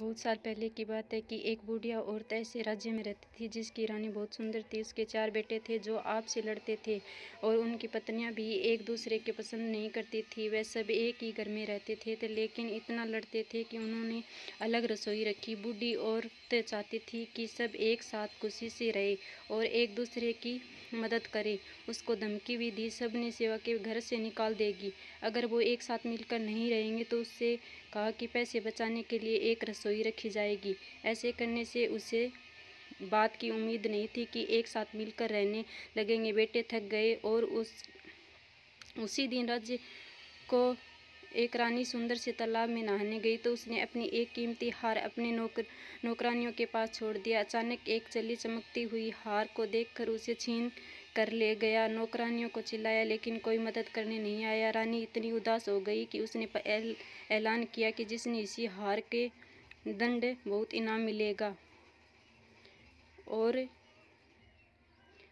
बहुत साल पहले की बात है कि एक बुढ़िया औरत ऐसे राज्य में रहती थी जिसकी रानी बहुत सुंदर थी। उसके 4 बेटे थे जो आपस से लड़ते थे और उनकी पत्नियां भी एक दूसरे के पसंद नहीं करती थी। वे सब एक ही घर में रहते थे लेकिन इतना लड़ते थे कि उन्होंने अलग रसोई रखी। बूढ़ी औरत चाहती थी कि सब एक साथ खुशी से रहे और एक दूसरे की मदद करे। उसको धमकी भी दी, सब ने सेवा के घर से निकाल देगी अगर वो एक साथ मिलकर नहीं रहेंगे। तो उससे कहा कि पैसे बचाने के लिए एक रसोई रखी जाएगी। ऐसे करने से उसे बात की उम्मीद नहीं थी कि एक साथ मिलकर रहने लगेंगे। बेटे थक गए और उसी दिन राज्य को एक रानी सुंदर से तालाब में नहाने गई तो उसने अपनी एक कीमती हार अपने नौकरानियों के पास छोड़ दिया। अचानक एक चल्ली चमकती हुई हार को देखकर उसे छीन कर ले गया। नौकरानियों को चिल्लाया लेकिन कोई मदद करने नहीं आया। रानी इतनी उदास हो गई कि उसने ऐलान किया कि जिसने इसी हार के दंड बहुत इनाम मिलेगा। और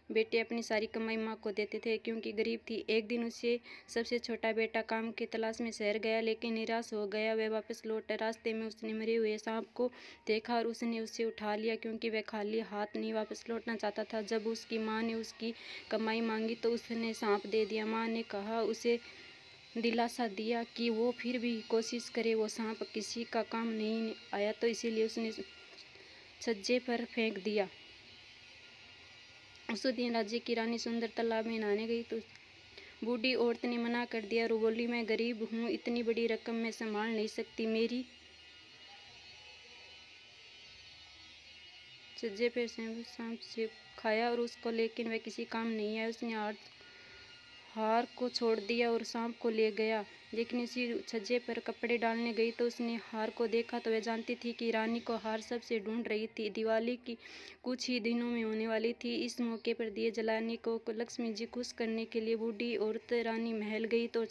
बेटे अपनी सारी कमाई माँ को देते थे क्योंकि गरीब थी। एक दिन उसे सबसे छोटा बेटा काम की तलाश में शहर गया लेकिन निराश हो गया। वह वापस लौटा। रास्ते में उसने मरे हुए सांप को देखा और उसने उसे उठा लिया क्योंकि वह खाली हाथ नहीं वापस लौटना चाहता था। जब उसकी माँ ने उसकी कमाई मांगी तो उसने सांप दे दिया। माँ ने कहा, उसे दिलासा दिया कि वो फिर भी कोशिश करे। वो सांप किसी का काम नहीं आया तो इसीलिए उसने छज्जे पर फेंक दिया। उसी दिन राज्य की रानी सुंदर तालाब में नहाने गई तो बूढ़ी औरत ने मना कर दिया और बोली, मैं गरीब हूँ, इतनी बड़ी रकम मैं संभाल नहीं सकती। मेरी छज्जे पर सांप से खाया और उसको लेकिन वह किसी काम नहीं आया। उसने हार को छोड़ दिया और सांप को ले गया। लेकिन उसी छज्जे पर कपड़े डालने गई तो उसने हार को देखा तो वह जानती थी कि रानी को हार सबसे ढूंढ रही थी। दिवाली की कुछ ही दिनों में होने वाली थी। इस मौके पर दिए जलाने को लक्ष्मी जी खुश करने के लिए बूढ़ी औरत रानी महल गई तो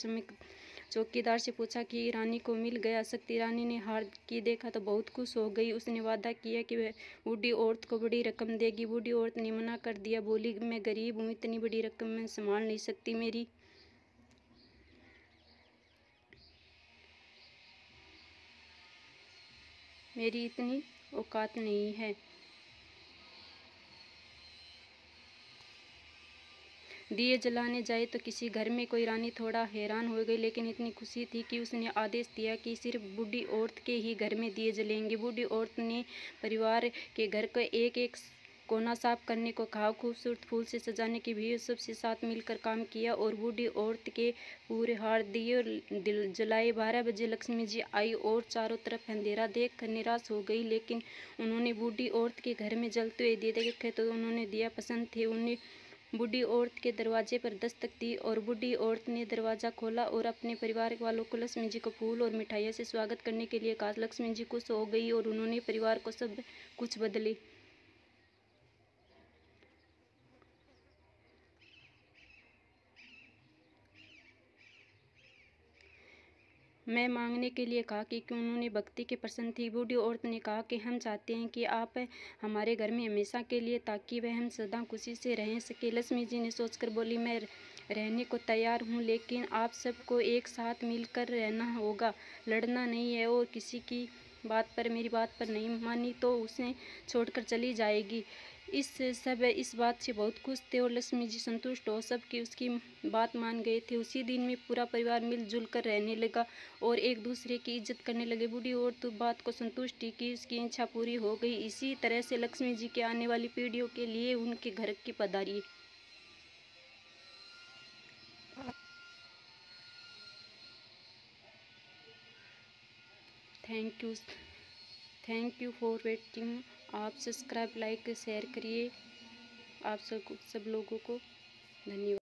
चौकीदार से पूछा कि रानी को मिल गया। शक्ति रानी ने हार की देखा तो बहुत खुश हो गई। उसने वादा किया कि वह बूढ़ी औरत को बड़ी रकम देगी। बूढ़ी औरत ने मना कर दिया, बोली, मैं गरीब हूँ, इतनी बड़ी रकम मैं संभाल नहीं सकती। मेरी इतनी औकात नहीं है। दिए जलाने जाए तो किसी घर में कोई रानी थोड़ा हैरान हो गई लेकिन इतनी खुशी थी कि उसने आदेश दिया कि सिर्फ बूढ़ी औरत के ही घर में दिए जलेंगे। बूढ़ी औरत ने परिवार के घर को एक एक कोना साफ करने को कहा। खूबसूरत फूल से सजाने की भी सबसे साथ मिलकर काम किया और बूढ़ी औरत के पूरे हार दिए जलाए। 12 बजे लक्ष्मी जी आई और चारों तरफ अंधेरा देखकर निराश हो गई। लेकिन उन्होंने बूढ़ी औरत के घर में जलते हुए दिए देखे तो उन्होंने दिया पसंद थे। उन्हें बूढ़ी औरत के दरवाजे पर दस्तक दी और बूढ़ी औरत ने दरवाज़ा खोला और अपने परिवार वालों को लक्ष्मी जी को फूल और मिठाइयों से स्वागत करने के लिए कहा। लक्ष्मी जी खुश हो गई और उन्होंने परिवार को सब कुछ बदले। मैं मांगने के लिए कहा कि उन्होंने भक्ति के प्रसन्न थी। बूढ़ी औरत ने कहा कि हम चाहते हैं कि आप हमारे घर में हमेशा के लिए, ताकि वह हम सदा खुशी से रह सके। लक्ष्मी जी ने सोचकर बोली, मैं रहने को तैयार हूँ लेकिन आप सबको एक साथ मिलकर रहना होगा, लड़ना नहीं है। और किसी की मेरी बात पर नहीं मानी तो उसे छोड़कर चली जाएगी। सब इस बात से बहुत खुश थे और लक्ष्मी जी संतुष्ट हो सबकी उसकी बात मान गए थे। उसी दिन में पूरा परिवार मिलजुल कर रहने लगा और एक दूसरे की इज्जत करने लगे। बूढ़ी औरत बात को संतुष्ट थी कि उसकी इच्छा पूरी हो गई। इसी तरह से लक्ष्मी जी के आने वाली पीढ़ियों के लिए उनके घर की पधारी। Thank you for waiting. आप सब्सक्राइब, लाइक, शेयर करिए। आप सब लोगों को धन्यवाद।